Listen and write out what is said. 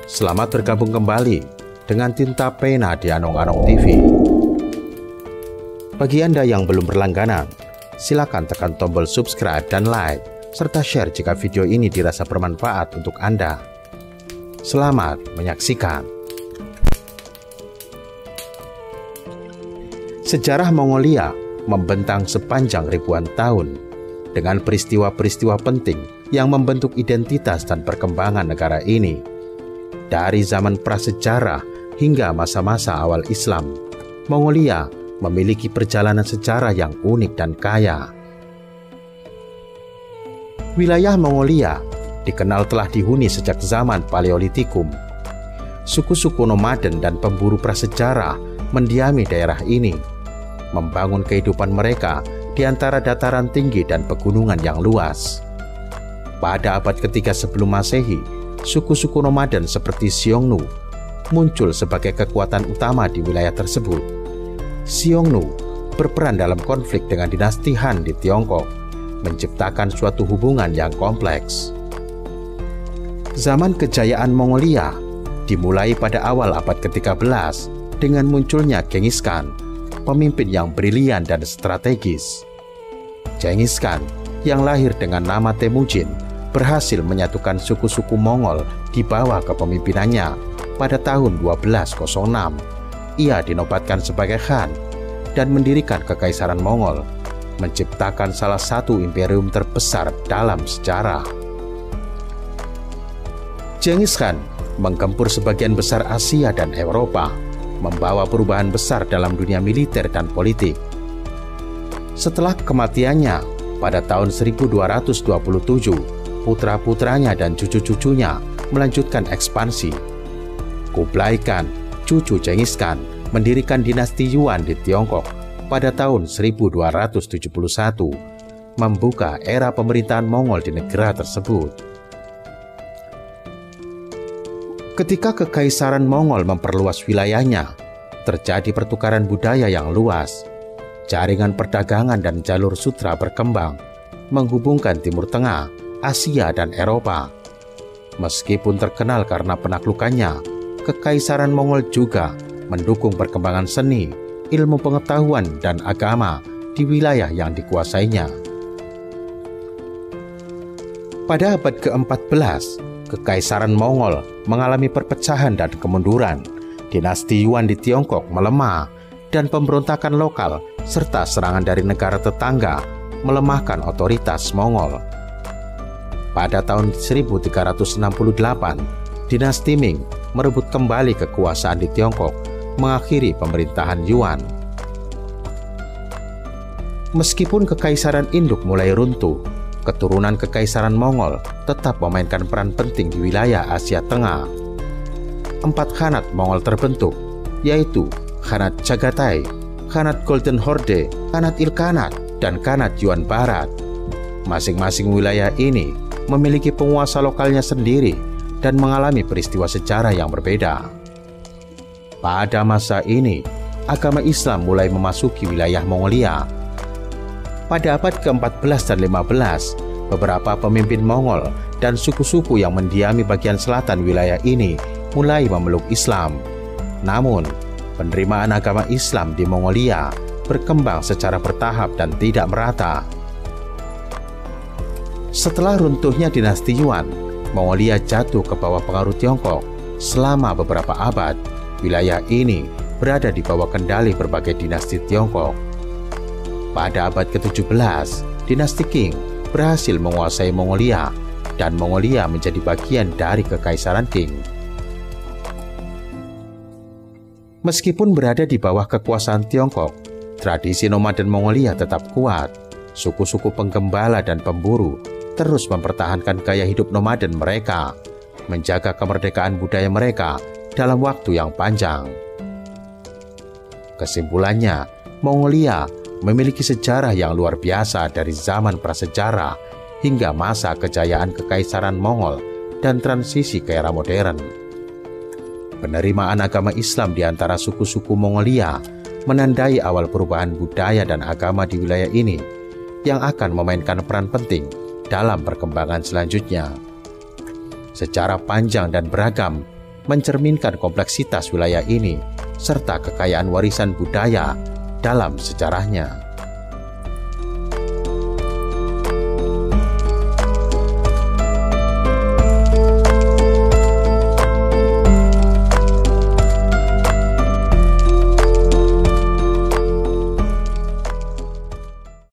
Selamat bergabung kembali dengan Tinta Pena di Anong-Anong TV. Bagi Anda yang belum berlangganan, silakan tekan tombol subscribe dan like, serta share jika video ini dirasa bermanfaat untuk Anda. Selamat menyaksikan. Sejarah Mongolia membentang sepanjang ribuan tahun dengan peristiwa-peristiwa penting yang membentuk identitas dan perkembangan negara ini. Dari zaman prasejarah hingga masa-masa awal Islam, Mongolia memiliki perjalanan sejarah yang unik dan kaya. Wilayah Mongolia dikenal telah dihuni sejak zaman Paleolitikum. Suku-suku nomaden dan pemburu prasejarah mendiami daerah ini, membangun kehidupan mereka di antara dataran tinggi dan pegunungan yang luas. Pada abad ketiga sebelum Masehi, suku-suku nomaden seperti Xiongnu muncul sebagai kekuatan utama di wilayah tersebut. Xiongnu berperan dalam konflik dengan dinasti Han di Tiongkok, menciptakan suatu hubungan yang kompleks. Zaman kejayaan Mongolia dimulai pada awal abad ke-13 dengan munculnya Genghis Khan, pemimpin yang brilian dan strategis. Genghis Khan yang lahir dengan nama Temujin berhasil menyatukan suku-suku Mongol di bawah kepemimpinannya pada tahun 1206. Ia dinobatkan sebagai Khan dan mendirikan Kekaisaran Mongol, menciptakan salah satu imperium terbesar dalam sejarah. Genghis Khan menggempur sebagian besar Asia dan Eropa, membawa perubahan besar dalam dunia militer dan politik. Setelah kematiannya pada tahun 1227, putra-putranya dan cucu-cucunya melanjutkan ekspansi. Kublai Khan, cucu Genghis Khan, mendirikan dinasti Yuan di Tiongkok pada tahun 1271, membuka era pemerintahan Mongol di negara tersebut. Ketika Kekaisaran Mongol memperluas wilayahnya, terjadi pertukaran budaya yang luas. Jaringan perdagangan dan jalur sutra berkembang, menghubungkan Timur Tengah, Asia dan Eropa. Meskipun terkenal karena penaklukannya, Kekaisaran Mongol juga mendukung perkembangan seni, ilmu pengetahuan dan agama di wilayah yang dikuasainya. Pada abad ke-14, Kekaisaran Mongol mengalami perpecahan dan kemunduran. Dinasti Yuan di Tiongkok melemah dan pemberontakan lokal serta serangan dari negara tetangga melemahkan otoritas Mongol. Pada tahun 1368, dinasti Ming merebut kembali kekuasaan di Tiongkok, mengakhiri pemerintahan Yuan. Meskipun Kekaisaran Induk mulai runtuh, keturunan Kekaisaran Mongol tetap memainkan peran penting di wilayah Asia Tengah. 4 khanat Mongol terbentuk, yaitu Khanat Chagatai, Khanat Golden Horde, Khanat Ilkhanat, dan Khanat Yuan Barat. Masing-masing wilayah ini memiliki penguasa lokalnya sendiri dan mengalami peristiwa sejarah yang berbeda. Pada masa ini, agama Islam mulai memasuki wilayah Mongolia. Pada abad ke-14 dan 15, beberapa pemimpin Mongol dan suku-suku yang mendiami bagian selatan wilayah ini mulai memeluk Islam. Namun, penerimaan agama Islam di Mongolia berkembang secara bertahap dan tidak merata. Setelah runtuhnya dinasti Yuan, Mongolia jatuh ke bawah pengaruh Tiongkok. Selama beberapa abad, wilayah ini berada di bawah kendali berbagai dinasti Tiongkok. Pada abad ke-17, dinasti Qing berhasil menguasai Mongolia dan Mongolia menjadi bagian dari Kekaisaran Qing. Meskipun berada di bawah kekuasaan Tiongkok, tradisi nomaden Mongolia tetap kuat. Suku-suku penggembala dan pemburu terus mempertahankan gaya hidup nomaden mereka, menjaga kemerdekaan budaya mereka dalam waktu yang panjang. Kesimpulannya, Mongolia memiliki sejarah yang luar biasa dari zaman prasejarah hingga masa kejayaan Kekaisaran Mongol dan transisi ke era modern. Penerimaan agama Islam di antara suku-suku Mongolia menandai awal perubahan budaya dan agama di wilayah ini yang akan memainkan peran penting dalam perkembangan selanjutnya. Secara panjang dan beragam, mencerminkan kompleksitas wilayah ini serta kekayaan warisan budaya dalam sejarahnya.